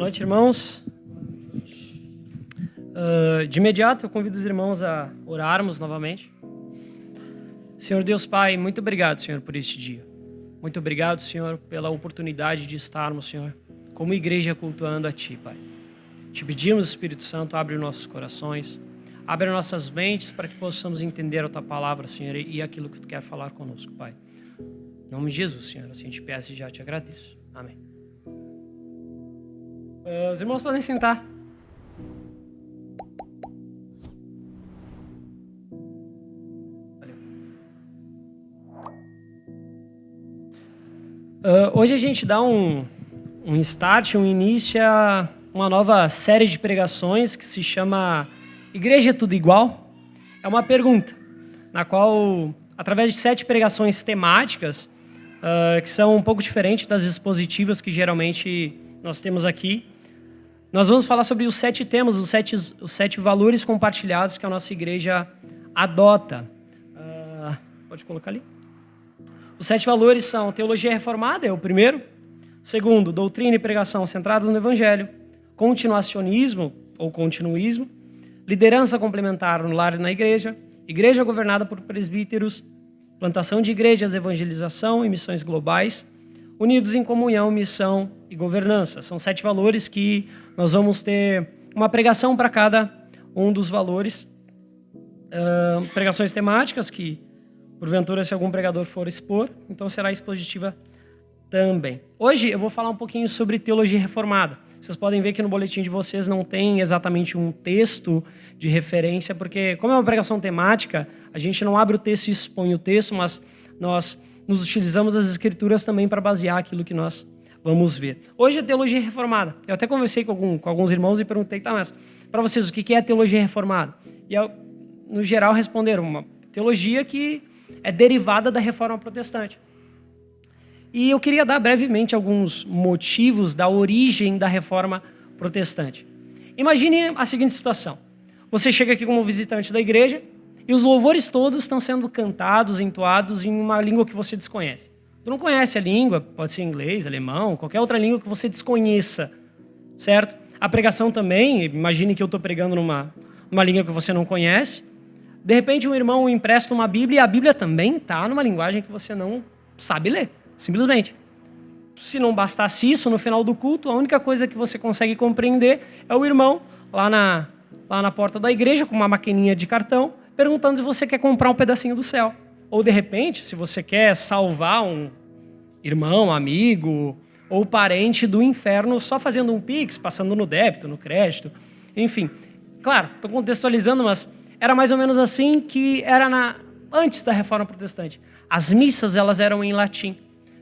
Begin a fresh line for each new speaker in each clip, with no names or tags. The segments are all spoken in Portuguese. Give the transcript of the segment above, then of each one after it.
Boa noite, irmãos. De imediato, eu convido os irmãos a orarmos novamente. Senhor Deus Pai, muito obrigado, Senhor, por este dia. Muito obrigado, Senhor, pela oportunidade de estarmos, Senhor, como igreja cultuando a Ti, Pai. Te pedimos, Espírito Santo, abre nossos corações, abre nossas mentes para que possamos entender a Tua palavra, Senhor, e aquilo que Tu quer falar conosco, Pai. Em nome de Jesus, Senhor, assim te peço e já te agradeço. Amém. Os irmãos podem sentar. Hoje a gente dá um start, um início a uma nova série de pregações que se chama Igreja é Tudo Igual? É uma pergunta, na qual, através de 7 pregações temáticas, que são um pouco diferentes das expositivas que geralmente nós temos aqui, nós vamos falar sobre os 7 temas, os sete valores compartilhados que a nossa igreja adota. Pode colocar ali? Os 7 valores são teologia reformada, é o primeiro. Segundo, doutrina e pregação centradas no evangelho. Continuacionismo ou continuismo. Liderança complementar no lar e na igreja. Igreja governada por presbíteros. Plantação de igrejas, evangelização e missões globais. Unidos em comunhão, missão e governança. São 7 valores que nós vamos ter uma pregação para cada um dos valores. Pregações temáticas que, porventura, se algum pregador for expor, então será expositiva também. Hoje eu vou falar um pouquinho sobre teologia reformada. Vocês podem ver que no boletim de vocês não tem exatamente um texto de referência, porque como é uma pregação temática, a gente não abre o texto e expõe o texto, mas nós nos utilizamos das escrituras também para basear aquilo que nós vamos ver. Hoje é teologia reformada. Eu até conversei com alguns irmãos e perguntei, tá, mas para vocês, o que é teologia reformada? E no geral responderam, uma teologia que é derivada da reforma protestante. E eu queria dar brevemente alguns motivos da origem da reforma protestante. Imagine a seguinte situação. Você chega aqui como visitante da igreja e os louvores todos estão sendo cantados, entoados em uma língua que você desconhece. Tu não conhece a língua, pode ser inglês, alemão, qualquer outra língua que você desconheça, certo? A pregação também, imagine que eu estou pregando numa língua que você não conhece. De repente, um irmão empresta uma Bíblia e a Bíblia também está numa linguagem que você não sabe ler, simplesmente. Se não bastasse isso, no final do culto, a única coisa que você consegue compreender é o irmão lá na porta da igreja, com uma maquininha de cartão, perguntando se você quer comprar um pedacinho do céu. Ou, de repente, se você quer salvar um irmão, amigo ou parente do inferno só fazendo um pix, passando no débito, no crédito, enfim. Claro, estou contextualizando, mas era mais ou menos assim que era antes da Reforma Protestante. As missas elas eram em latim.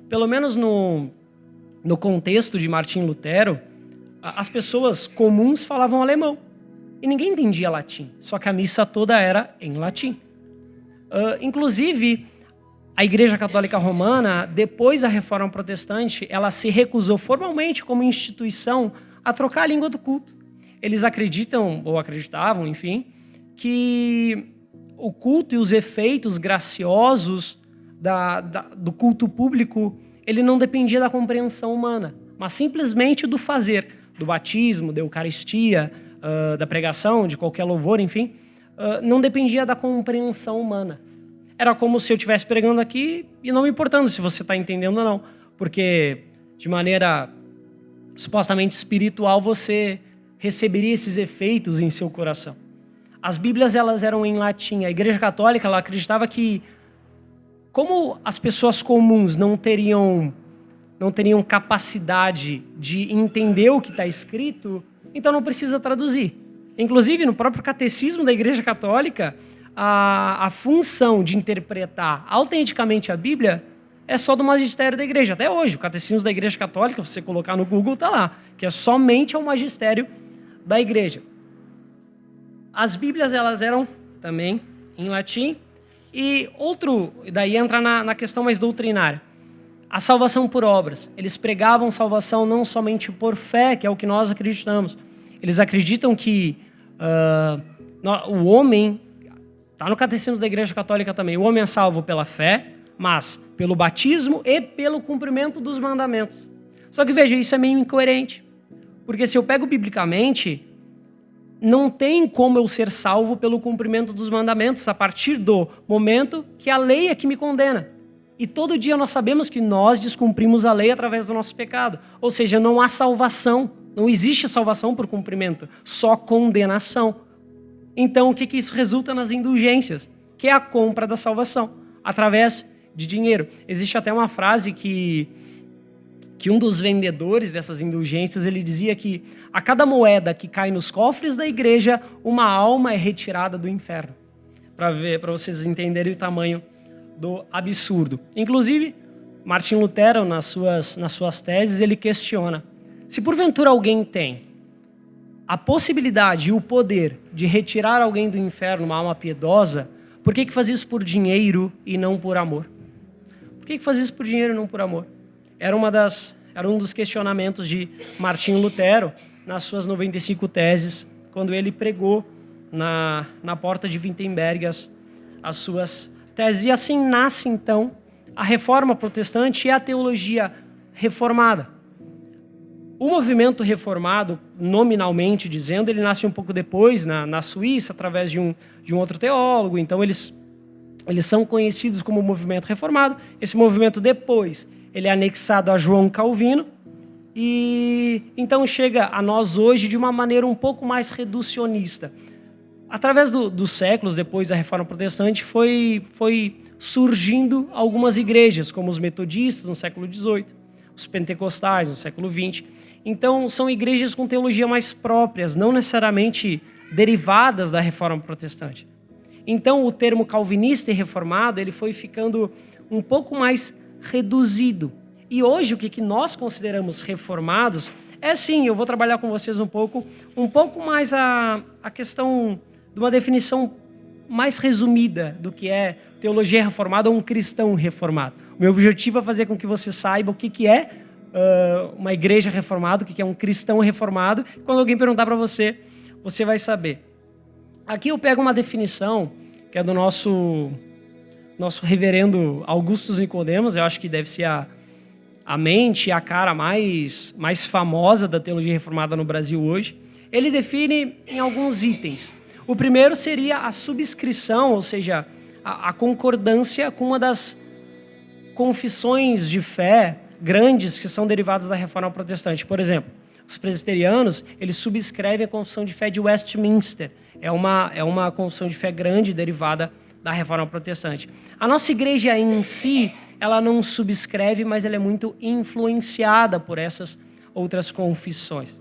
Pelo menos no contexto de Martim Lutero, as pessoas comuns falavam alemão. E ninguém entendia latim, só que a missa toda era em latim. Inclusive, a Igreja Católica Romana, depois da Reforma Protestante, ela se recusou formalmente como instituição a trocar a língua do culto. Eles acreditam, ou acreditavam, enfim, que o culto e os efeitos graciosos do culto público, ele não dependia da compreensão humana, mas simplesmente do fazer, do batismo, da Eucaristia, da pregação, de qualquer louvor, enfim, não dependia da compreensão humana. Era como se eu estivesse pregando aqui e não me importando se você está entendendo ou não, porque de maneira supostamente espiritual você receberia esses efeitos em seu coração. As Bíblias elas eram em latim. A Igreja Católica ela acreditava que, como as pessoas comuns não teriam capacidade de entender o que está escrito, então não precisa traduzir. Inclusive, no próprio catecismo da Igreja Católica, a função de interpretar autenticamente a Bíblia é só do magistério da igreja. Até hoje, o catecismo da Igreja Católica, se você colocar no Google, está lá, que é somente ao magistério da igreja. As Bíblias elas eram também em latim. E daí entra na questão mais doutrinária. A salvação por obras. Eles pregavam salvação não somente por fé, que é o que nós acreditamos. Eles acreditam que o homem, está no catecismo da Igreja Católica também, o homem é salvo pela fé, mas pelo batismo e pelo cumprimento dos mandamentos. Só que veja, isso é meio incoerente. Porque se eu pego biblicamente, não tem como eu ser salvo pelo cumprimento dos mandamentos a partir do momento que a lei é que me condena. E todo dia nós sabemos que nós descumprimos a lei através do nosso pecado. Ou seja, não há salvação. Não existe salvação por cumprimento, só condenação. Então, o que isso resulta nas indulgências? Que é a compra da salvação, através de dinheiro. Existe até uma frase que um dos vendedores dessas indulgências, ele dizia que a cada moeda que cai nos cofres da igreja, uma alma é retirada do inferno. Para vocês entenderem o tamanho do absurdo. Inclusive, Martim Lutero, nas suas teses, ele questiona: se porventura alguém tem a possibilidade e o poder de retirar alguém do inferno, uma alma piedosa, por que faz isso por dinheiro e não por amor? Por que faz isso por dinheiro e não por amor? Era um dos questionamentos de Martim Lutero nas suas 95 teses, quando ele pregou na porta de Wittenberg as suas teses. E assim nasce, então, a Reforma Protestante e a teologia reformada. O movimento reformado, nominalmente dizendo, ele nasce um pouco depois, na Suíça, através de um outro teólogo. Então, eles são conhecidos como movimento reformado. Esse movimento, depois, ele é anexado a João Calvino. E então chega a nós hoje de uma maneira um pouco mais reducionista. Através dos séculos, depois da Reforma Protestante, foi surgindo algumas igrejas, como os metodistas no século XVIII, os pentecostais no século XX. Então, são igrejas com teologia mais próprias, não necessariamente derivadas da Reforma Protestante. Então, o termo calvinista e reformado ele foi ficando um pouco mais reduzido. E hoje, o que nós consideramos reformados é, sim, eu vou trabalhar com vocês um pouco mais a questão de uma definição mais resumida do que é teologia reformada ou um cristão reformado. O meu objetivo é fazer com que você saiba o que é uma igreja reformada, o que é um cristão reformado. Quando alguém perguntar para você, você vai saber. Aqui eu pego uma definição que é do nosso reverendo Augustus Nicodemos. Eu acho que deve ser a mente e a cara mais famosa da teologia reformada no Brasil hoje. Ele define em alguns itens. O primeiro seria a subscrição, ou seja, a concordância com uma das confissões de fé grandes que são derivadas da Reforma Protestante. Por exemplo, os presbiterianos, eles subscrevem a confissão de fé de Westminster. É uma confissão de fé grande derivada da Reforma Protestante. A nossa igreja em si, ela não subscreve, mas ela é muito influenciada por essas outras confissões.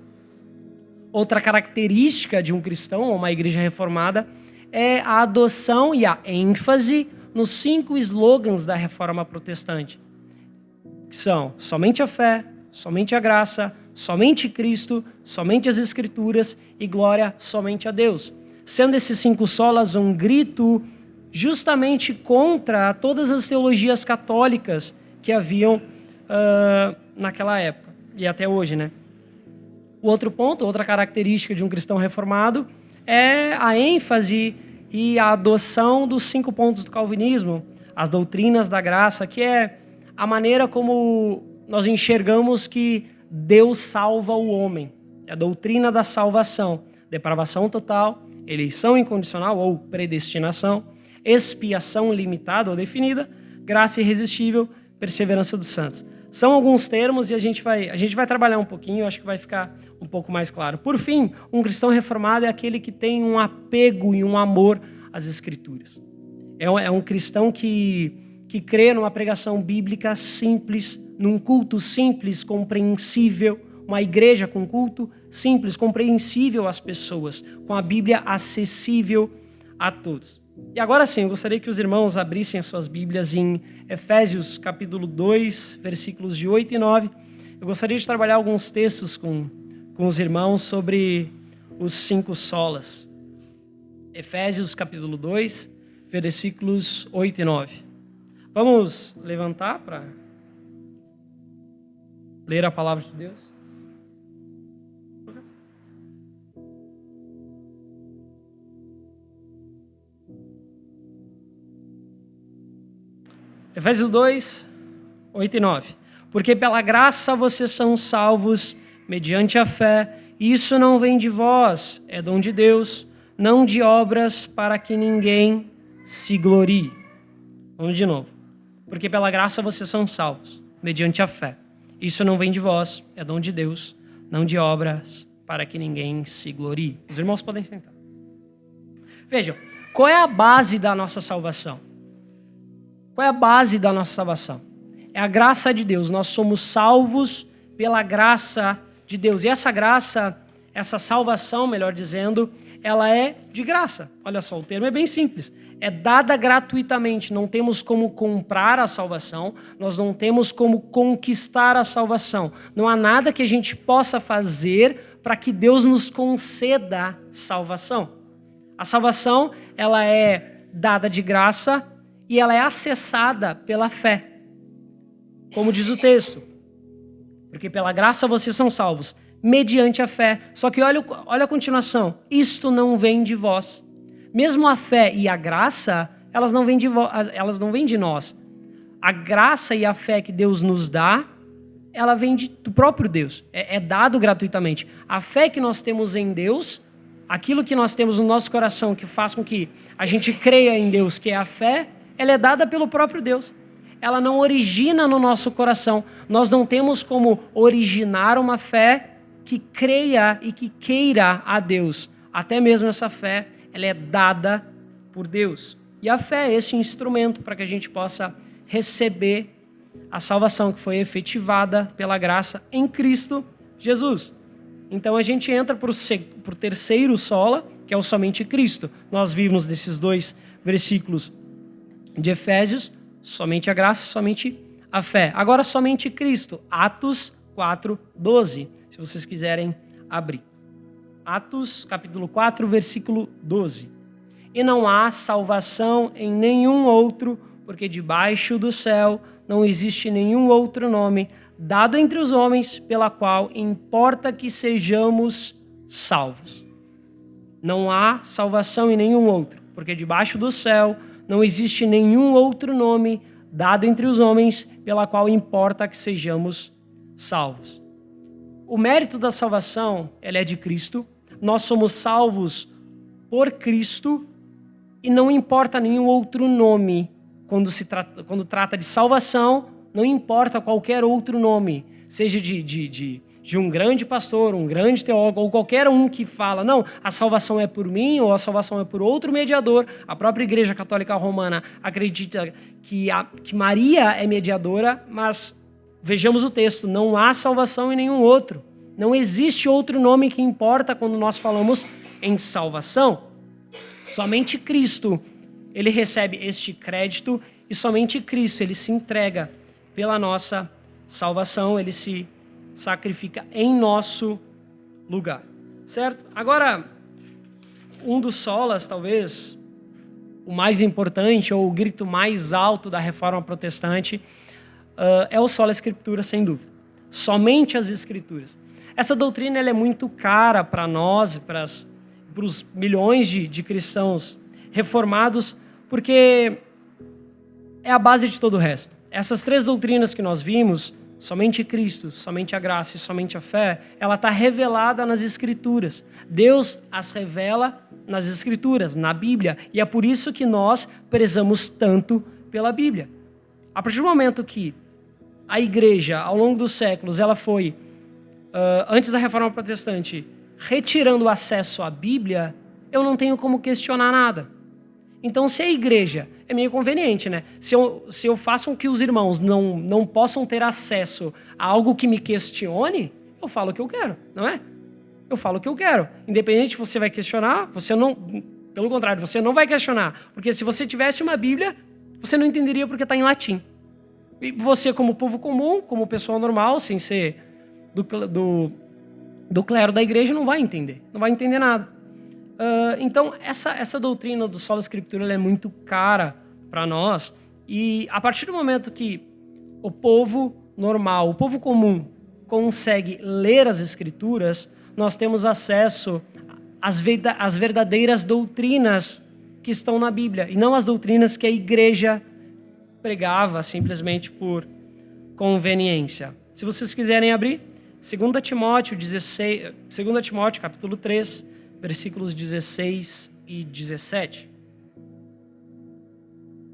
Outra característica de um cristão ou uma igreja reformada é a adoção e a ênfase nos 5 slogans da Reforma Protestante, que são somente a fé, somente a graça, somente Cristo, somente as Escrituras e glória somente a Deus. Sendo esses 5 solas um grito justamente contra todas as teologias católicas que haviam naquela época e até hoje, né? O outro ponto, outra característica de um cristão reformado é a ênfase e a adoção dos 5 pontos do calvinismo, as doutrinas da graça, que é a maneira como nós enxergamos que Deus salva o homem. É a doutrina da salvação, depravação total, eleição incondicional ou predestinação, expiação limitada ou definida, graça irresistível, perseverança dos santos. São alguns termos e a gente vai trabalhar um pouquinho, acho que vai ficar um pouco mais claro. Por fim, um cristão reformado é aquele que tem um apego e um amor às Escrituras. É um cristão que crê numa pregação bíblica simples, num culto simples, compreensível, uma igreja com culto simples, compreensível às pessoas, com a Bíblia acessível a todos. E agora sim, eu gostaria que os irmãos abrissem as suas Bíblias em Efésios capítulo 2, versículos de 8 e 9. Eu gostaria de trabalhar alguns textos com os irmãos sobre os 5 solas. Efésios capítulo 2, versículos 8 e 9. Vamos levantar para ler a palavra de Deus? Efésios 2, 8 e 9. Porque pela graça vocês são salvos mediante a fé. Isso não vem de vós, é dom de Deus, não de obras para que ninguém se glorie. Vamos de novo. Porque pela graça vocês são salvos, mediante a fé. Isso não vem de vós, é dom de Deus, não de obras para que ninguém se glorie. Os irmãos podem sentar. Vejam, qual é a base da nossa salvação? Qual é a base da nossa salvação? É a graça de Deus. Nós somos salvos pela graça de Deus. E essa graça, essa salvação, melhor dizendo, ela é de graça. Olha só, o termo é bem simples. É dada gratuitamente. Não temos como comprar a salvação. Nós não temos como conquistar a salvação. Não há nada que a gente possa fazer para que Deus nos conceda salvação. A salvação, ela é dada de graça e ela é acessada pela fé. Como diz o texto. Porque pela graça vocês são salvos, mediante a fé. Só que olha a continuação. Isto não vem de vós. Mesmo a fé e a graça, elas não vêm de nós. A graça e a fé que Deus nos dá, ela vem do próprio Deus. É dado gratuitamente. A fé que nós temos em Deus, aquilo que nós temos no nosso coração que faz com que a gente creia em Deus, que é a fé, ela é dada pelo próprio Deus. Ela não origina no nosso coração. Nós não temos como originar uma fé que creia e que queira a Deus. Até mesmo essa fé, ela é dada por Deus. E a fé é esse instrumento para que a gente possa receber a salvação que foi efetivada pela graça em Cristo Jesus. Então a gente entra para o terceiro sola, que é o somente Cristo. Nós vimos nesses 2 versículos de Efésios, somente a graça, somente a fé. Agora somente Cristo. Atos 4:12, se vocês quiserem abrir. Atos capítulo 4, versículo 12. E não há salvação em nenhum outro, porque debaixo do céu não existe nenhum outro nome dado entre os homens pela qual importa que sejamos salvos. Não há salvação em nenhum outro, porque debaixo do céu não existe nenhum outro nome dado entre os homens pela qual importa que sejamos salvos. O mérito da salvação, ele é de Cristo. Nós somos salvos por Cristo e não importa nenhum outro nome quando trata de salvação, não importa qualquer outro nome, seja de um grande pastor, um grande teólogo, ou qualquer um que fala, não, a salvação é por mim, ou a salvação é por outro mediador. A própria Igreja Católica Romana acredita que Maria é mediadora, mas vejamos o texto, não há salvação em nenhum outro. Não existe outro nome que importa quando nós falamos em salvação. Somente Cristo, ele recebe este crédito, e somente Cristo, ele se entrega pela nossa salvação, ele se sacrifica em nosso lugar, certo? Agora, um dos solas, talvez o mais importante, ou o grito mais alto da Reforma Protestante, é o sola Escritura, sem dúvida. Somente as Escrituras. Essa doutrina ela é muito cara para nós, para os milhões de cristãos reformados, porque é a base de todo o resto. Essas 3 doutrinas que nós vimos, somente Cristo, somente a graça e somente a fé, ela está revelada nas Escrituras. Deus as revela nas Escrituras, na Bíblia. E é por isso que nós prezamos tanto pela Bíblia. A partir do momento que a igreja, ao longo dos séculos, ela foi, antes da Reforma Protestante, retirando o acesso à Bíblia, eu não tenho como questionar nada. Então, se a igreja... É meio conveniente, né? Se eu faço com que os irmãos não possam ter acesso a algo que me questione, eu falo o que eu quero, não é? Eu falo o que eu quero. Independente se você vai questionar, você não... Pelo contrário, você não vai questionar. Porque se você tivesse uma Bíblia, você não entenderia porque está em latim. E você, como povo comum, como pessoa normal, sem ser do clero da igreja, não vai entender. Não vai entender nada. Então, essa doutrina do sola Escritura ela é muito cara para nós. E a partir do momento que o povo normal, o povo comum, consegue ler as Escrituras, nós temos acesso às verdadeiras doutrinas que estão na Bíblia, e não as doutrinas que a igreja pregava simplesmente por conveniência. Se vocês quiserem abrir, 2 Timóteo 16, 2 Timóteo capítulo 3, versículos 16 e 17.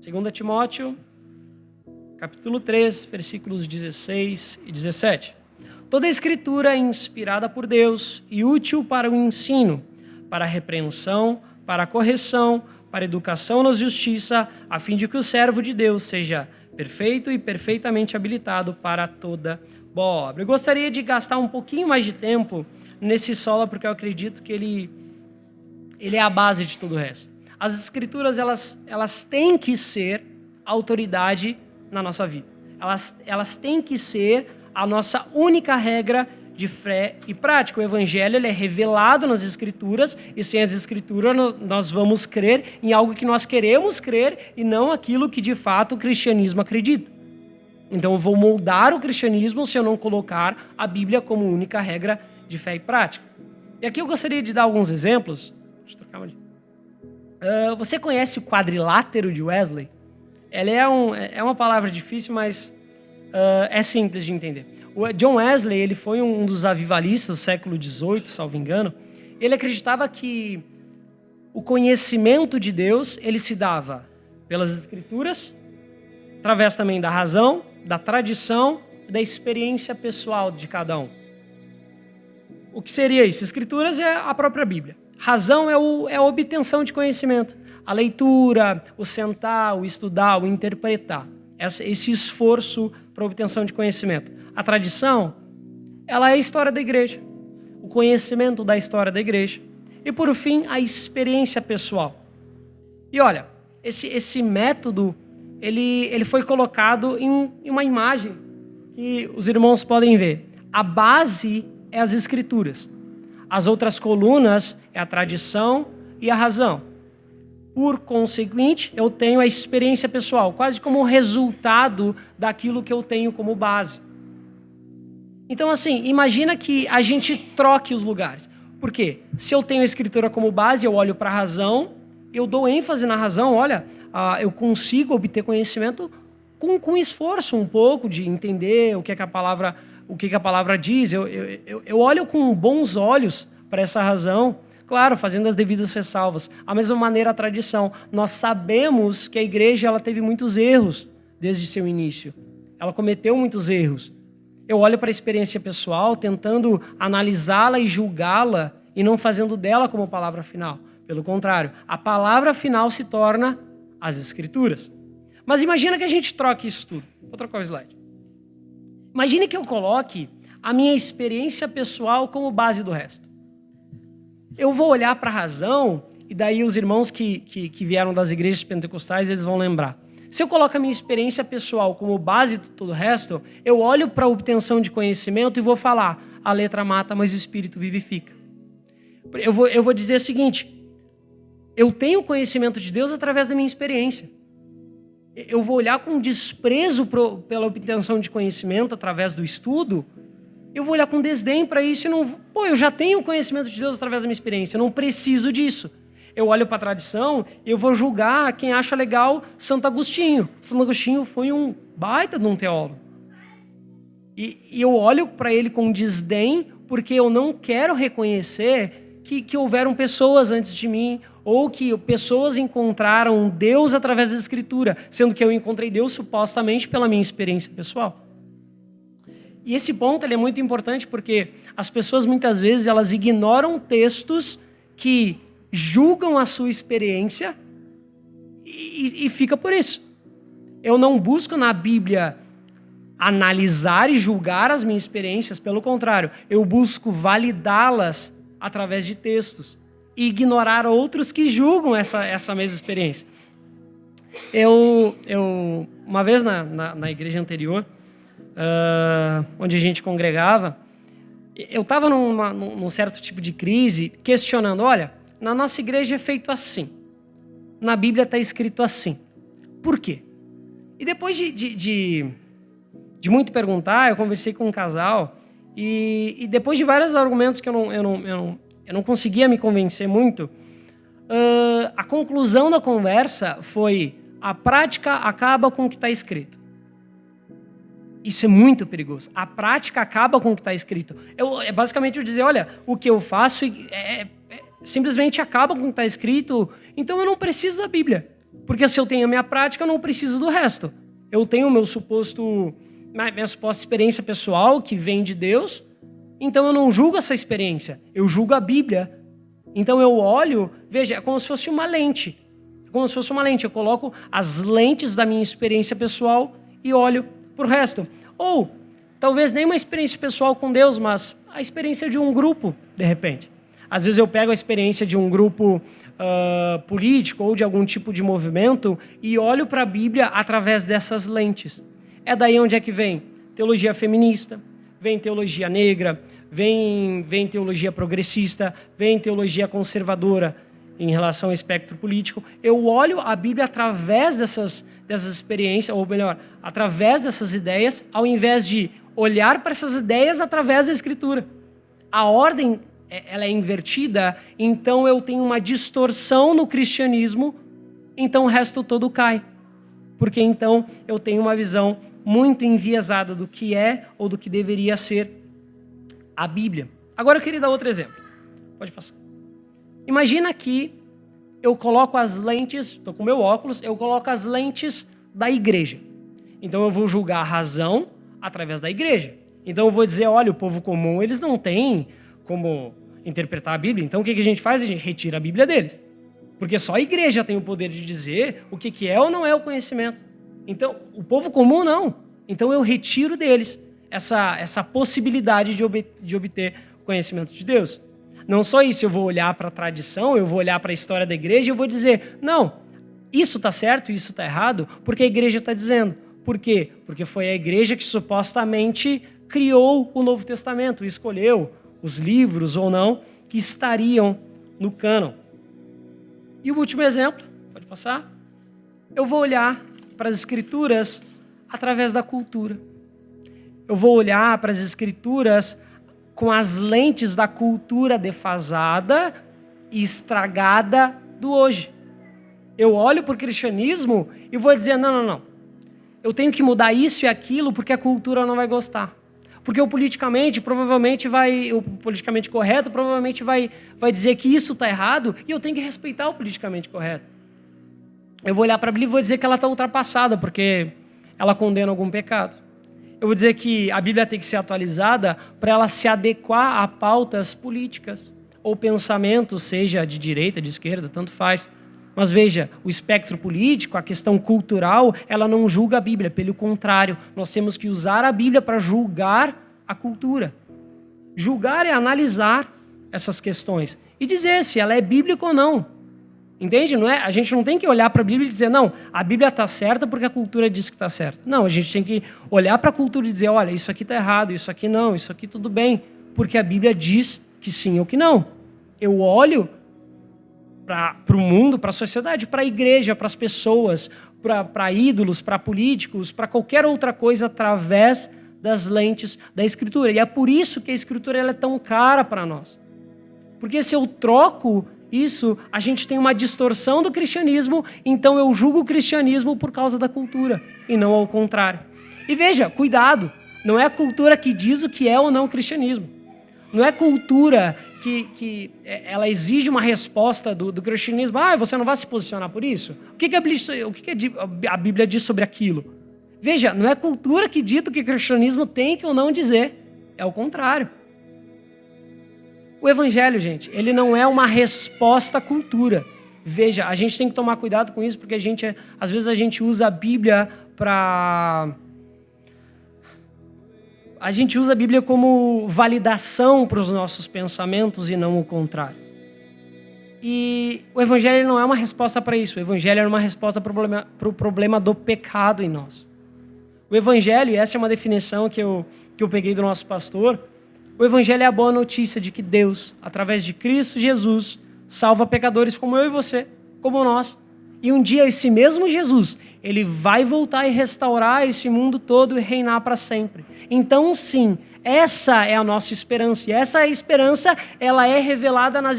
2 Timóteo capítulo 3, versículos 16 e 17. Toda a escritura é inspirada por Deus e útil para o ensino, para a repreensão, para a correção, para a educação na justiça, a fim de que o servo de Deus seja perfeito e perfeitamente habilitado para toda boa obra. Eu gostaria de gastar um pouquinho mais de tempo nesse solo, porque eu acredito que ele é a base de todo o resto. As escrituras, elas têm que ser autoridade na nossa vida. Elas têm que ser a nossa única regra de fé e prática. O evangelho ele é revelado nas escrituras, e sem as escrituras nós vamos crer em algo que nós queremos crer e não aquilo que de fato o cristianismo acredita. Então eu vou moldar o cristianismo se eu não colocar a Bíblia como única regra de fé e prática. E aqui eu gostaria de dar alguns exemplos. Deixa eu trocar uma. Você conhece o quadrilátero de Wesley? Ela é uma palavra difícil, mas é simples de entender. O John Wesley, ele foi um dos avivalistas do século XVIII, salvo engano. Ele acreditava que o conhecimento de Deus ele se dava pelas escrituras, através também da razão, da tradição e da experiência pessoal de cada um. O que seria isso? Escrituras é a própria Bíblia. Razão é a obtenção de conhecimento. A leitura, o sentar, o estudar, o interpretar. Esse esforço para a obtenção de conhecimento. A tradição, ela é a história da igreja. O conhecimento da história da igreja. E, por fim, a experiência pessoal. E olha, esse método, ele foi colocado em uma imagem que os irmãos podem ver. A base é as escrituras. As outras colunas é a tradição e a razão. Por conseguinte, eu tenho a experiência pessoal, quase como resultado daquilo que eu tenho como base. Então, assim, imagina que a gente troque os lugares. Por quê? Se eu tenho a escritura como base, eu olho para a razão, eu dou ênfase na razão, olha, eu consigo obter conhecimento com esforço um pouco de entender o que a palavra diz. Eu olho com bons olhos para essa razão, claro, fazendo as devidas ressalvas. Da mesma maneira, a tradição. Nós sabemos que a igreja ela teve muitos erros desde seu início. Ela cometeu muitos erros. Eu olho para a experiência pessoal, tentando analisá-la e julgá-la, e não fazendo dela como palavra final. Pelo contrário, a palavra final se torna as escrituras. Mas imagina que a gente troque isso tudo. Vou trocar o slide. Imagine que eu coloque a minha experiência pessoal como base do resto. Eu vou olhar para a razão, e daí os irmãos que vieram das igrejas pentecostais, eles vão lembrar. Se eu coloco a minha experiência pessoal como base de todo o resto, eu olho para a obtenção de conhecimento e vou falar, a letra mata, mas o espírito vivifica. Eu vou dizer o seguinte, eu tenho conhecimento de Deus através da minha experiência. Eu vou olhar com desprezo pela obtenção de conhecimento através do estudo, eu vou olhar com desdém para isso e não... eu já tenho conhecimento de Deus através da minha experiência, eu não preciso disso. Eu olho para a tradição e eu vou julgar quem acha legal Santo Agostinho. Santo Agostinho foi um baita de um teólogo. E eu olho para ele com desdém porque eu não quero reconhecer que houveram pessoas antes de mim ou que pessoas encontraram Deus através da Escritura, sendo que eu encontrei Deus supostamente pela minha experiência pessoal. E esse ponto ele é muito importante porque as pessoas muitas vezes elas ignoram textos que julgam a sua experiência e fica por isso. Eu não busco na Bíblia analisar e julgar as minhas experiências, pelo contrário, eu busco validá-las através de textos e ignorar outros que julgam essa mesma experiência. Eu uma vez na igreja anterior, onde a gente congregava, eu estava num certo tipo de crise, questionando, olha, na nossa igreja é feito assim, na Bíblia está escrito assim, por quê? E depois de muito perguntar, eu conversei com um casal, e depois de vários argumentos que eu não conseguia me convencer muito, a conclusão da conversa foi, a prática acaba com o que está escrito. Isso é muito perigoso. A prática acaba com o que está escrito. É basicamente eu dizer, olha, o que eu faço simplesmente acaba com o que está escrito, então eu não preciso da Bíblia. Porque se eu tenho a minha prática, eu não preciso do resto. Eu tenho minha suposta experiência pessoal, que vem de Deus, então eu não julgo essa experiência, eu julgo a Bíblia. Então eu olho, veja, é como se fosse uma lente. Como se fosse uma lente. Eu coloco as lentes da minha experiência pessoal e olho para o resto. Ou, talvez nem uma experiência pessoal com Deus, mas a experiência de um grupo, de repente. Às vezes eu pego a experiência de um grupo político ou de algum tipo de movimento e olho para a Bíblia através dessas lentes. É daí onde é que vem teologia feminista, vem teologia negra, vem teologia progressista, vem teologia conservadora em relação ao espectro político. Eu olho a Bíblia através dessas experiências, ou melhor, através dessas ideias, ao invés de olhar para essas ideias através da Escritura. A ordem ela é invertida, então eu tenho uma distorção no cristianismo, então o resto todo cai. Porque então eu tenho uma visão muito enviesada do que é ou do que deveria ser a Bíblia. Agora eu queria dar outro exemplo. Pode passar. Imagina que eu coloco as lentes, estou com meu óculos, eu coloco as lentes da igreja. Então eu vou julgar a razão através da igreja. Então eu vou dizer, olha, o povo comum, eles não têm como interpretar a Bíblia. Então o que a gente faz? A gente retira a Bíblia deles. Porque só a igreja tem o poder de dizer o que é ou não é o conhecimento. Então, o povo comum não. Então eu retiro deles essa possibilidade de obter o conhecimento de Deus. Não só isso, eu vou olhar para a tradição, eu vou olhar para a história da igreja e eu vou dizer, não, isso está certo, isso está errado, porque a igreja está dizendo. Por quê? Porque foi a igreja que supostamente criou o Novo Testamento, escolheu os livros ou não que estariam no cânon. E o último exemplo, pode passar? Eu vou olhar para as Escrituras através da cultura. Eu vou olhar para as Escrituras com as lentes da cultura defasada e estragada do hoje. Eu olho para o cristianismo e vou dizer, não. Eu tenho que mudar isso e aquilo porque a cultura não vai gostar. Porque o politicamente correto provavelmente vai dizer que isso está errado e eu tenho que respeitar o politicamente correto. Eu vou olhar para a Bíblia e vou dizer que ela está ultrapassada porque ela condena algum pecado. Eu vou dizer que a Bíblia tem que ser atualizada para ela se adequar a pautas políticas ou pensamentos, seja de direita, de esquerda, tanto faz. Mas veja, o espectro político, a questão cultural, ela não julga a Bíblia. Pelo contrário, nós temos que usar a Bíblia para julgar a cultura. Julgar é analisar essas questões e dizer se ela é bíblica ou não. Entende? Não é? A gente não tem que olhar para a Bíblia e dizer, não, a Bíblia está certa porque a cultura diz que está certa. Não, a gente tem que olhar para a cultura e dizer, olha, isso aqui está errado, isso aqui não, isso aqui tudo bem, porque a Bíblia diz que sim ou que não. Eu olho para o mundo, para a sociedade, para a igreja, para as pessoas, para ídolos, para políticos, para qualquer outra coisa através das lentes da Escritura. E é por isso que a Escritura ela é tão cara para nós. Porque se eu troco isso, a gente tem uma distorção do cristianismo, então eu julgo o cristianismo por causa da cultura, e não ao contrário. E veja, cuidado, não é a cultura que diz o que é ou não o cristianismo. Não é cultura que ela exige uma resposta do cristianismo. Você não vai se posicionar por isso? O que a Bíblia diz sobre aquilo? Veja, não é cultura que dita o que o cristianismo tem que ou não dizer. É o contrário. O evangelho, gente, ele não é uma resposta à cultura. Veja, a gente tem que tomar cuidado com isso, porque às vezes a gente usa a Bíblia A gente usa a Bíblia como validação para os nossos pensamentos e não o contrário. E o Evangelho não é uma resposta para isso. O Evangelho é uma resposta para o problema do pecado em nós. O Evangelho, e essa é uma definição que eu peguei do nosso pastor, o Evangelho é a boa notícia de que Deus, através de Cristo Jesus, salva pecadores como eu e você, como nós. E um dia esse mesmo Jesus, ele vai voltar e restaurar esse mundo todo e reinar para sempre. Então, sim, essa é a nossa esperança. E essa esperança, ela é revelada nas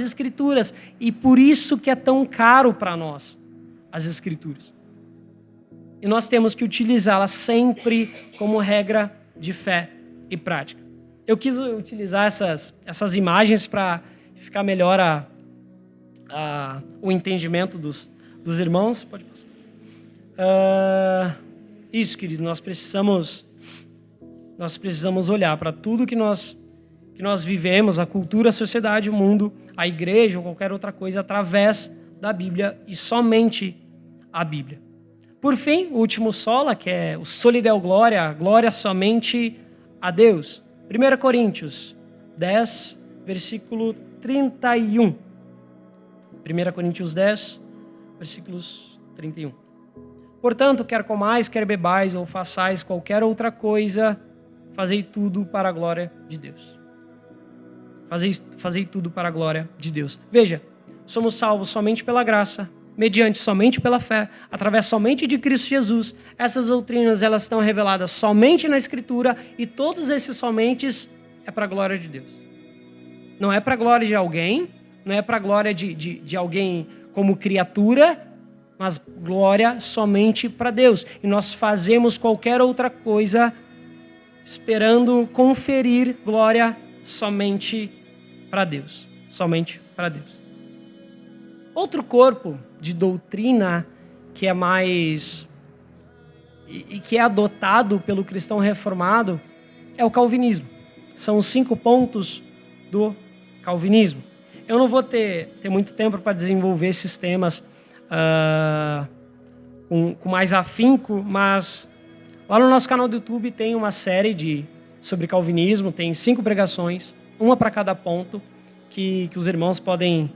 e nós temos que utilizá-la sempre como regra de fé e prática. Eu quis utilizar essas imagens para ficar melhor o entendimento dos irmãos. Pode passar. Isso, queridos, nós precisamos olhar para tudo que nós vivemos, a cultura, a sociedade, o mundo, a igreja ou qualquer outra coisa, através da Bíblia e somente a Bíblia. Por fim, o último sola, que é o soli deo gloria, glória somente a Deus. 1 Coríntios 10, versículo 31. 1 Coríntios 10, versículos 31. Portanto, quer comais, quer bebais ou façais qualquer outra coisa, fazei tudo para a glória de Deus. Fazei tudo para a glória de Deus. Veja, somos salvos somente pela graça, mediante somente pela fé, através somente de Cristo Jesus. Essas doutrinas, elas estão reveladas somente na Escritura e todos esses somentes é para a glória de Deus. Não é para a glória de alguém, não é para a glória de alguém como criatura, mas glória somente para Deus. E nós fazemos qualquer outra coisa esperando conferir glória somente para Deus. Somente para Deus. Outro corpo de doutrina que é mais e que é adotado pelo cristão reformado é o calvinismo. São os 5 pontos do calvinismo. Eu não vou ter muito tempo para desenvolver esses temas com mais afinco, mas lá no nosso canal do YouTube tem uma série sobre calvinismo, tem 5 pregações, uma para cada ponto, que os irmãos podem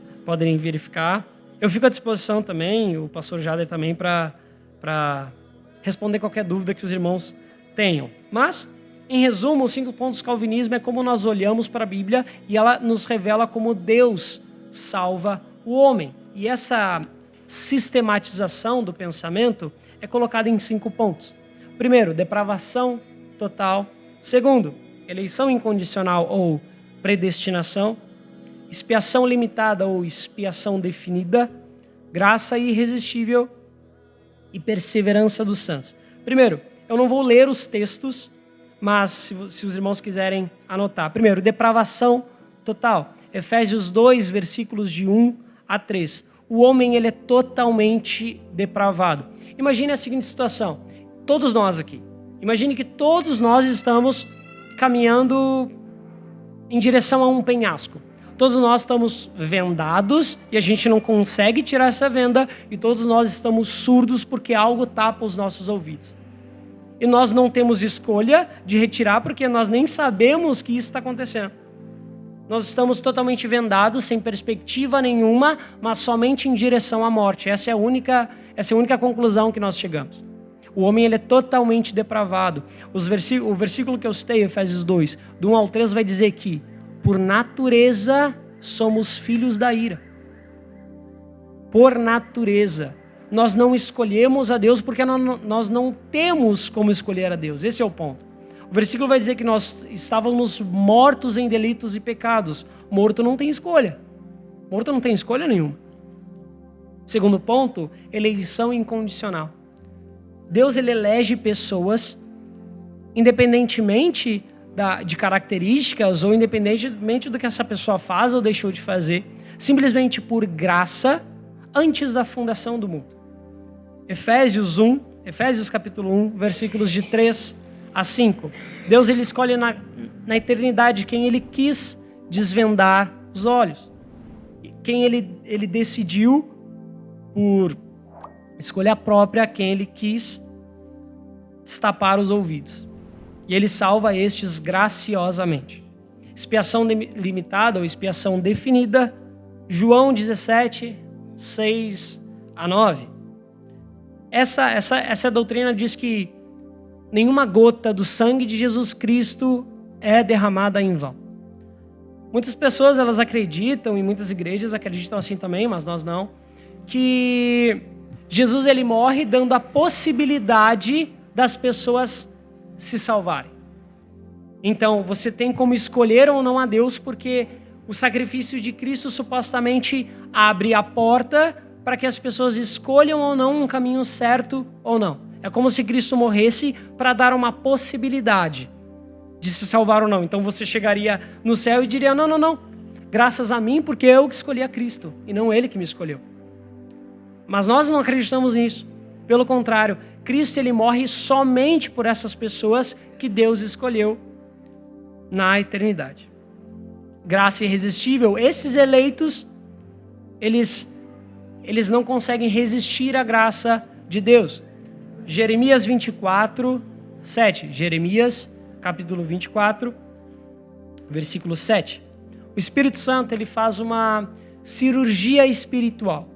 verificar. Eu fico à disposição também, o pastor Jader também, para responder qualquer dúvida que os irmãos tenham. Mas, em resumo, os 5 pontos do calvinismo é como nós olhamos para a Bíblia e ela nos revela como Deus salva o homem. E essa sistematização do pensamento é colocada em 5 pontos. Primeiro, depravação total. Segundo, eleição incondicional ou predestinação. Expiação limitada ou expiação definida. Graça irresistível e perseverança dos santos. Primeiro, eu não vou ler os textos, mas se os irmãos quiserem anotar. Primeiro, depravação total. Efésios 2, versículos de 1 a 3. O homem, ele é totalmente depravado. Imagine a seguinte situação. Todos nós aqui. Imagine que todos nós estamos caminhando em direção a um penhasco. Todos nós estamos vendados e a gente não consegue tirar essa venda e todos nós estamos surdos porque algo tapa os nossos ouvidos. E nós não temos escolha de retirar porque nós nem sabemos que isso está acontecendo. Nós estamos totalmente vendados, sem perspectiva nenhuma, mas somente em direção à morte. Essa é a única conclusão que nós chegamos. O homem, ele é totalmente depravado. O versículo que eu citei, Efésios 2, do 1 ao 3, vai dizer que por natureza somos filhos da ira. Por natureza. Nós não escolhemos a Deus porque nós não temos como escolher a Deus. Esse é o ponto. O versículo vai dizer que nós estávamos mortos em delitos e pecados. Morto não tem escolha. Morto não tem escolha nenhuma. Segundo ponto, eleição incondicional. Deus, ele elege pessoas independentemente de características ou independentemente do que essa pessoa faz ou deixou de fazer, simplesmente por graça, antes da fundação do mundo. Efésios capítulo 1, versículos de 3 a 5. Deus, ele escolhe na eternidade quem ele quis desvendar os olhos. Quem ele decidiu, por escolha própria, quem ele quis destapar os ouvidos. E ele salva estes graciosamente. Expiação limitada ou expiação definida. João 17, 6 a 9. Essa doutrina diz que nenhuma gota do sangue de Jesus Cristo é derramada em vão. Muitas pessoas, elas acreditam, e muitas igrejas acreditam assim também, mas nós não, que Jesus, ele morre dando a possibilidade das pessoas se salvarem. Então, você tem como escolher ou não a Deus, porque o sacrifício de Cristo supostamente abre a porta para que as pessoas escolham ou não um caminho certo ou não. É como se Cristo morresse para dar uma possibilidade de se salvar ou não. Então você chegaria no céu e diria, não, graças a mim, porque eu que escolhi a Cristo, e não Ele que me escolheu. Mas nós não acreditamos nisso. Pelo contrário, Cristo ele morre somente por essas pessoas que Deus escolheu na eternidade. Graça irresistível, esses eleitos, eles não conseguem resistir à graça de Deus. Jeremias 24, 7. Jeremias, capítulo 24, versículo 7. O Espírito Santo, ele faz uma cirurgia espiritual.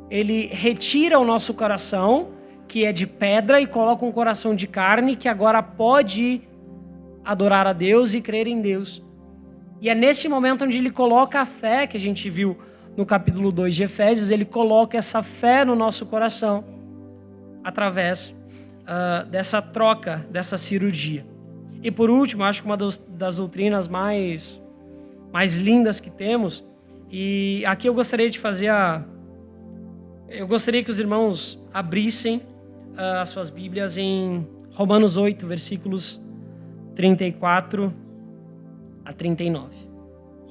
Ele retira o nosso coração, que é de pedra, e coloca um coração de carne, que agora pode adorar a Deus e crer em Deus. E é nesse momento onde ele coloca a fé, que a gente viu no capítulo 2 de Efésios, ele coloca essa fé no nosso coração, através dessa troca, dessa cirurgia. E por último, acho que uma das doutrinas mais lindas que temos, e aqui eu gostaria de fazer eu gostaria que os irmãos abrissem as suas Bíblias em Romanos 8, versículos 34 a 39.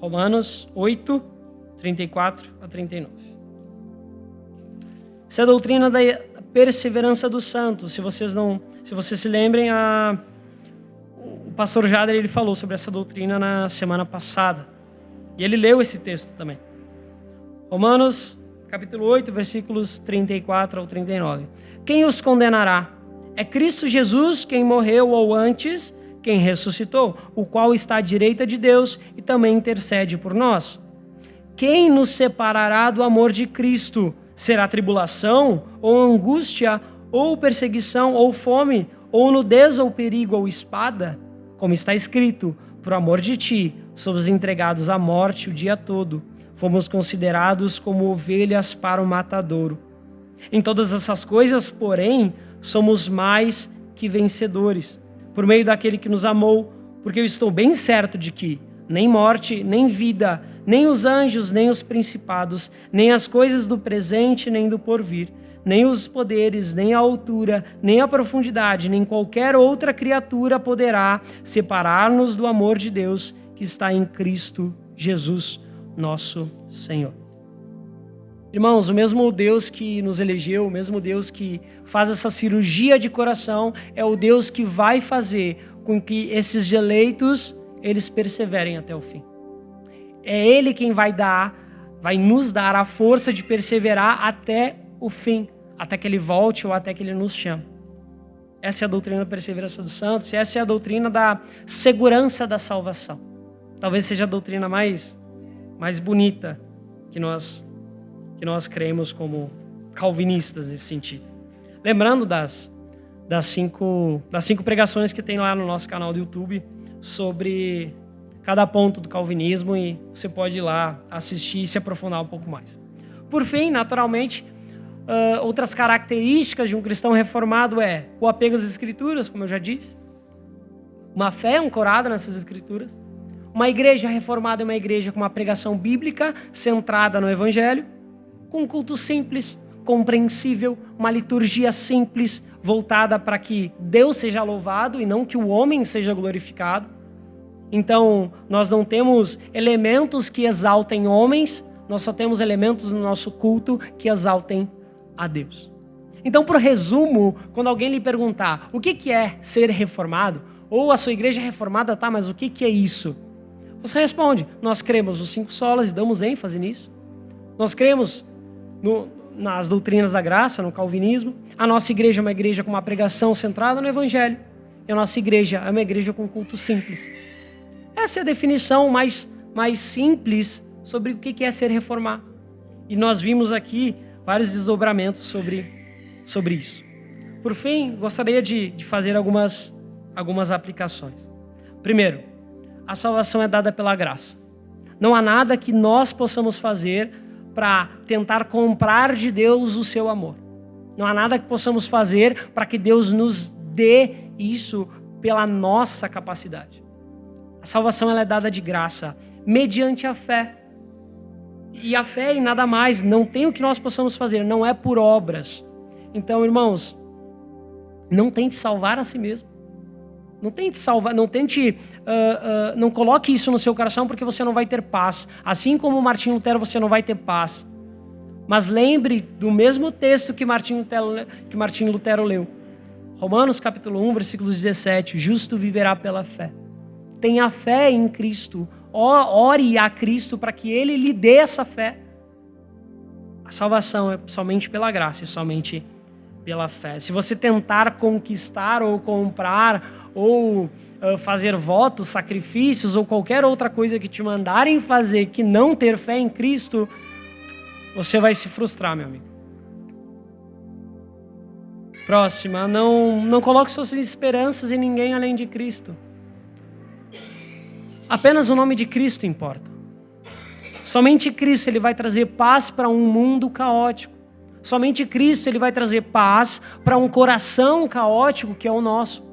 Romanos 8, 34 a 39. Essa é a doutrina da perseverança dos santos. Se vocês se lembrem, o pastor Jader ele falou sobre essa doutrina na semana passada. E ele leu esse texto também. Romanos, capítulo 8, versículos 34 ao 39. Quem os condenará? É Cristo Jesus quem morreu, ou antes, quem ressuscitou, o qual está à direita de Deus e também intercede por nós. Quem nos separará do amor de Cristo? Será tribulação, ou angústia, ou perseguição, ou fome, ou nudez, ou perigo, ou espada? Como está escrito, por amor de ti, somos entregados à morte o dia todo. Fomos considerados como ovelhas para o matadouro. Em todas essas coisas, porém, somos mais que vencedores, por meio daquele que nos amou, porque eu estou bem certo de que nem morte, nem vida, nem os anjos, nem os principados, nem as coisas do presente, nem do porvir, nem os poderes, nem a altura, nem a profundidade, nem qualquer outra criatura poderá separar-nos do amor de Deus que está em Cristo Jesus, nosso Senhor. Irmãos, o mesmo Deus que nos elegeu, o mesmo Deus que faz essa cirurgia de coração, é o Deus que vai fazer com que esses eleitos, eles perseverem até o fim. É Ele quem vai nos dar a força de perseverar até o fim, até que Ele volte ou até que Ele nos chame. Essa é a doutrina da perseverança dos santos, e essa é a doutrina da segurança da salvação. Talvez seja a doutrina mais bonita que nós cremos como calvinistas nesse sentido. Lembrando das cinco pregações que tem lá no nosso canal do YouTube sobre cada ponto do calvinismo, e você pode ir lá assistir e se aprofundar um pouco mais. Por fim, naturalmente, outras características de um cristão reformado é o apego às escrituras, como eu já disse, uma fé ancorada nessas escrituras. Uma igreja reformada é uma igreja com uma pregação bíblica centrada no evangelho, com um culto simples, compreensível, uma liturgia simples, voltada para que Deus seja louvado e não que o homem seja glorificado. Então, nós não temos elementos que exaltem homens, nós só temos elementos no nosso culto que exaltem a Deus. Então, por resumo, quando alguém lhe perguntar o que é ser reformado, ou a sua igreja é reformada, tá, mas o que é isso? Você responde, nós cremos nos 5 solas e damos ênfase nisso. Nós cremos nas doutrinas da graça, no calvinismo. A nossa igreja é uma igreja com uma pregação centrada no evangelho. E a nossa igreja é uma igreja com culto simples. Essa é a definição mais simples sobre o que é ser reformado. E nós vimos aqui vários desdobramentos sobre isso. Por fim, gostaria de fazer algumas aplicações. Primeiro, a salvação é dada pela graça. Não há nada que nós possamos fazer para tentar comprar de Deus o seu amor. Não há nada que possamos fazer para que Deus nos dê isso pela nossa capacidade. A salvação ela é dada de graça, mediante a fé. E a fé e nada mais, não tem o que nós possamos fazer, não é por obras. Então, irmãos, Não tente salvar a si mesmo. Não tente salvar, não coloque isso no seu coração, porque você não vai ter paz. Assim como Martinho Lutero, você não vai ter paz. Mas lembre do mesmo texto que Martinho Lutero leu. Romanos capítulo 1, versículo 17. Justo viverá pela fé. Tenha fé em Cristo. Ore a Cristo para que Ele lhe dê essa fé. A salvação é somente pela graça e somente pela fé. Se você tentar conquistar ou comprar ou fazer votos, sacrifícios ou qualquer outra coisa que te mandarem fazer que não ter fé em Cristo, você vai se frustrar, meu amigo. Próxima, não coloque suas esperanças em ninguém além de Cristo. Apenas o nome de Cristo importa. Somente Cristo ele vai trazer paz para um mundo caótico. Somente Cristo ele vai trazer paz para um coração caótico que é o nosso.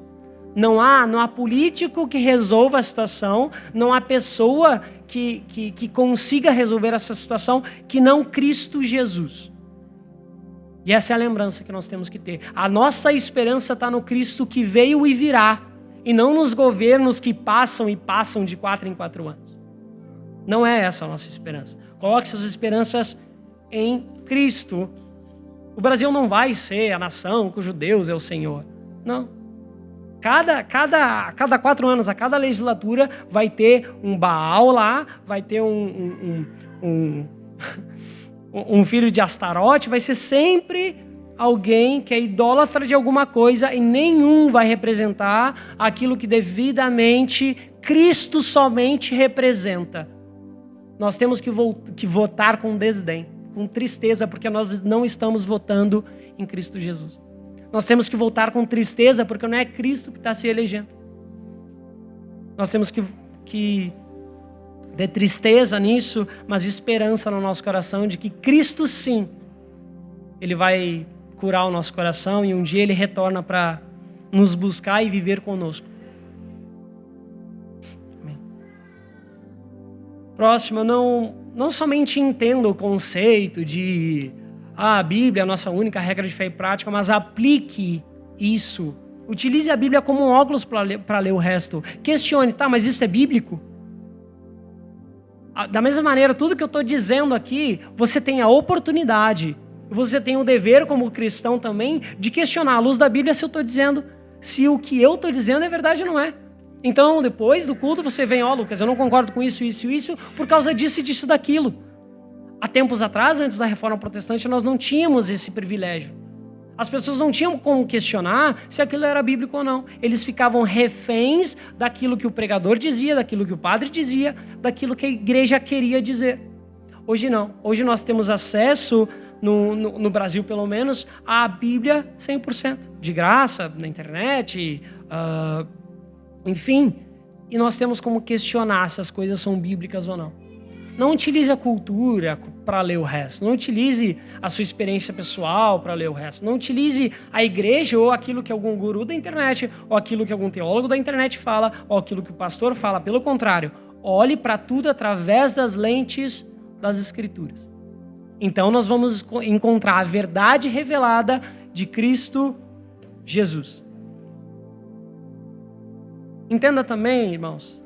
Não há político que resolva a situação, não há pessoa que consiga resolver essa situação que não Cristo Jesus. E essa é a lembrança que nós temos que ter. A nossa esperança está no Cristo que veio e virá, e não nos governos que passam e passam de 4 em 4 anos. Não é essa a nossa esperança. Coloque suas esperanças em Cristo. O Brasil não vai ser a nação cujo Deus é o Senhor. Não. Cada 4 anos, a cada legislatura, vai ter um Baal lá, vai ter um filho de Astarote, vai ser sempre alguém que é idólatra de alguma coisa e nenhum vai representar aquilo que devidamente Cristo somente representa. Nós temos que votar com desdém, com tristeza, porque nós não estamos votando em Cristo Jesus. Nós temos que voltar com tristeza, porque não é Cristo que está se elegendo. Nós temos que ter tristeza nisso, mas esperança no nosso coração de que Cristo sim, Ele vai curar o nosso coração e um dia Ele retorna para nos buscar e viver conosco. Amém. Próximo, não somente entenda o conceito de a Bíblia é a nossa única regra de fé e prática, mas aplique isso. Utilize a Bíblia como um óculos para ler o resto. Questione, tá, mas isso é bíblico? Da mesma maneira, tudo que eu estou dizendo aqui, você tem a oportunidade, você tem o dever como cristão também, de questionar à luz da Bíblia se eu estou dizendo, se o que eu estou dizendo é verdade ou não é. Então, depois do culto, você vem, Lucas, eu não concordo com isso, por causa disso e disso e daquilo. Há tempos atrás, antes da Reforma Protestante, nós não tínhamos esse privilégio. As pessoas não tinham como questionar se aquilo era bíblico ou não. Eles ficavam reféns daquilo que o pregador dizia, daquilo que o padre dizia, daquilo que a igreja queria dizer. Hoje não. Hoje nós temos acesso, no Brasil pelo menos, à Bíblia 100%. De graça, na internet, enfim. E nós temos como questionar se as coisas são bíblicas ou não. Não utilize a cultura para ler o resto. Não utilize a sua experiência pessoal para ler o resto. Não utilize a igreja ou aquilo que algum guru da internet, ou aquilo que algum teólogo da internet fala, ou aquilo que o pastor fala. Pelo contrário, olhe para tudo através das lentes das Escrituras. Então nós vamos encontrar a verdade revelada de Cristo Jesus. Entenda também, irmãos,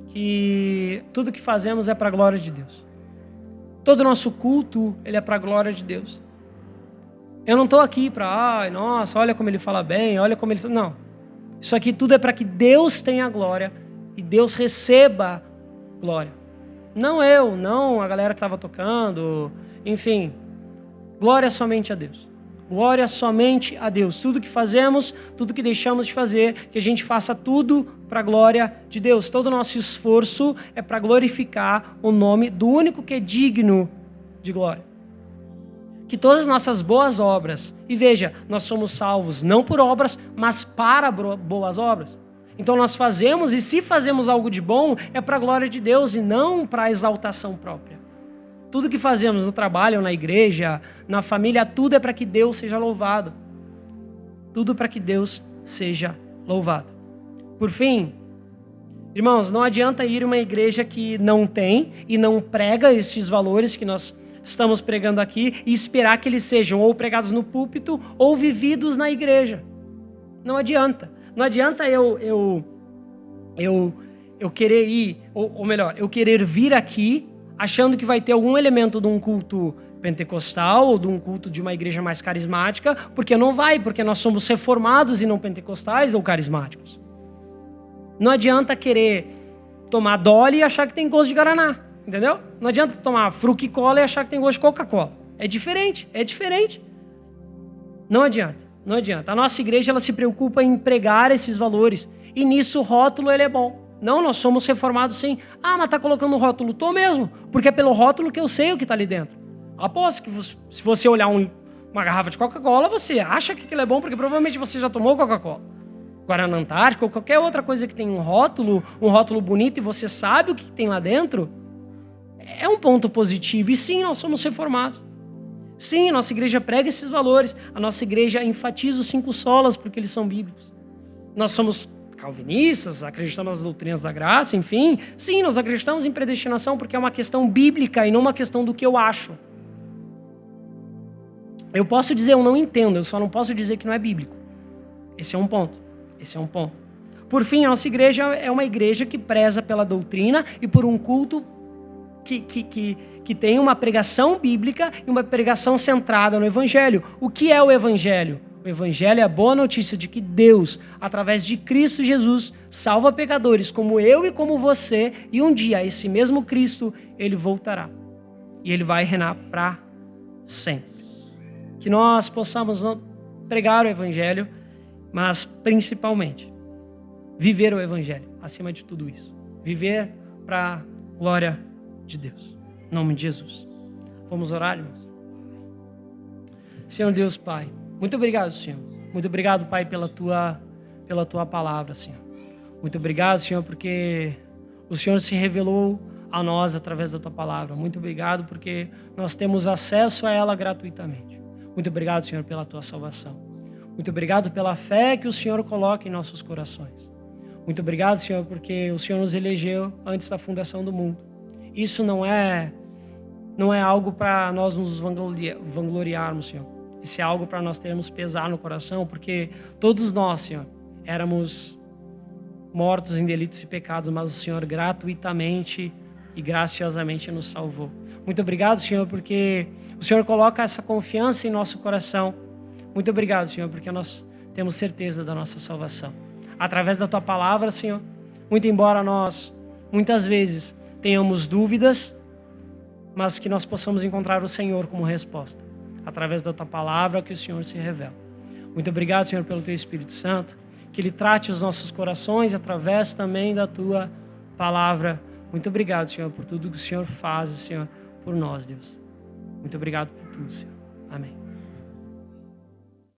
que tudo que fazemos é para a glória de Deus. Todo o nosso culto, ele é para a glória de Deus. Eu não estou aqui para, nossa, olha como ele fala bem, olha como ele... Não. Isso aqui tudo é para que Deus tenha glória e Deus receba glória. Não eu, não a galera que estava tocando, enfim. Glória somente a Deus. Glória somente a Deus. Tudo que fazemos, tudo que deixamos de fazer, que a gente faça tudo para a glória de Deus. Todo o nosso esforço é para glorificar o nome do único que é digno de glória. Que todas as nossas boas obras, e veja, nós somos salvos não por obras, mas para boas obras. Então nós fazemos, e se fazemos algo de bom, é para a glória de Deus e não para a exaltação própria. Tudo que fazemos no trabalho, na igreja, na família, tudo é para que Deus seja louvado. Tudo para que Deus seja louvado. Por fim, irmãos, não adianta ir a uma igreja que não tem e não prega estes valores que nós estamos pregando aqui e esperar que eles sejam ou pregados no púlpito ou vividos na igreja. Não adianta. Não adianta eu querer ir, ou melhor, eu querer vir aqui achando que vai ter algum elemento de um culto pentecostal ou de um culto de uma igreja mais carismática, porque não vai, porque nós somos reformados e não pentecostais ou carismáticos. Não adianta querer tomar Dolly e achar que tem gosto de Guaraná, entendeu? Não adianta tomar Fruc-Cola e achar que tem gosto de Coca-Cola. É diferente. Não adianta. A nossa igreja ela se preocupa em pregar esses valores. E nisso o rótulo ele é bom. Não, nós somos reformados sim. Ah, mas tá colocando o rótulo? Tô mesmo. Porque é pelo rótulo que eu sei o que está ali dentro. Aposto que se você olhar uma garrafa de Coca-Cola, você acha que aquilo é bom, porque provavelmente você já tomou Coca-Cola. Guaraná Antártica ou qualquer outra coisa que tem um rótulo bonito e você sabe o que tem lá dentro, é um ponto positivo. E sim, nós somos reformados. Sim, a nossa igreja prega esses valores. A nossa igreja enfatiza os 5 solas porque eles são bíblicos. Nós somos calvinistas, acreditamos nas doutrinas da graça, enfim. Sim, nós acreditamos em predestinação porque é uma questão bíblica e não uma questão do que eu acho. Eu posso dizer, eu não entendo, eu só não posso dizer que não é bíblico. Esse é um ponto. Por fim, a nossa igreja é uma igreja que preza pela doutrina e por um culto que tem uma pregação bíblica e uma pregação centrada no Evangelho. O que é o Evangelho? O Evangelho é a boa notícia de que Deus, através de Cristo Jesus, salva pecadores como eu e como você, e um dia esse mesmo Cristo, ele voltará. E ele vai reinar para sempre. Que nós possamos não pregar o Evangelho, mas principalmente viver o Evangelho, acima de tudo isso. Viver para a glória de Deus. Em nome de Jesus. Vamos orar, irmãos? Senhor Deus, Pai, muito obrigado, Senhor. Muito obrigado, Pai, pela tua palavra, Senhor. Muito obrigado, Senhor, porque o Senhor se revelou a nós através da tua palavra. Muito obrigado porque nós temos acesso a ela gratuitamente. Muito obrigado, Senhor, pela tua salvação. Muito obrigado pela fé que o Senhor coloca em nossos corações. Muito obrigado, Senhor, porque o Senhor nos elegeu antes da fundação do mundo. Isso não é algo para nós nos vangloriarmos, Senhor. Isso é algo para nós termos pesar no coração, porque todos nós, Senhor, éramos mortos em delitos e pecados, mas o Senhor gratuitamente e graciosamente nos salvou. Muito obrigado, Senhor, porque o Senhor coloca essa confiança em nosso coração. Muito obrigado, Senhor, porque nós temos certeza da nossa salvação. Através da tua palavra, Senhor, muito embora nós, muitas vezes, tenhamos dúvidas, mas que nós possamos encontrar o Senhor como resposta. Através da tua palavra que o Senhor se revela. Muito obrigado, Senhor, pelo teu Espírito Santo, que ele trate os nossos corações através também da tua palavra. Muito obrigado, Senhor, por tudo que o Senhor faz, Senhor, por nós, Deus. Muito obrigado por tudo, Senhor. Amém.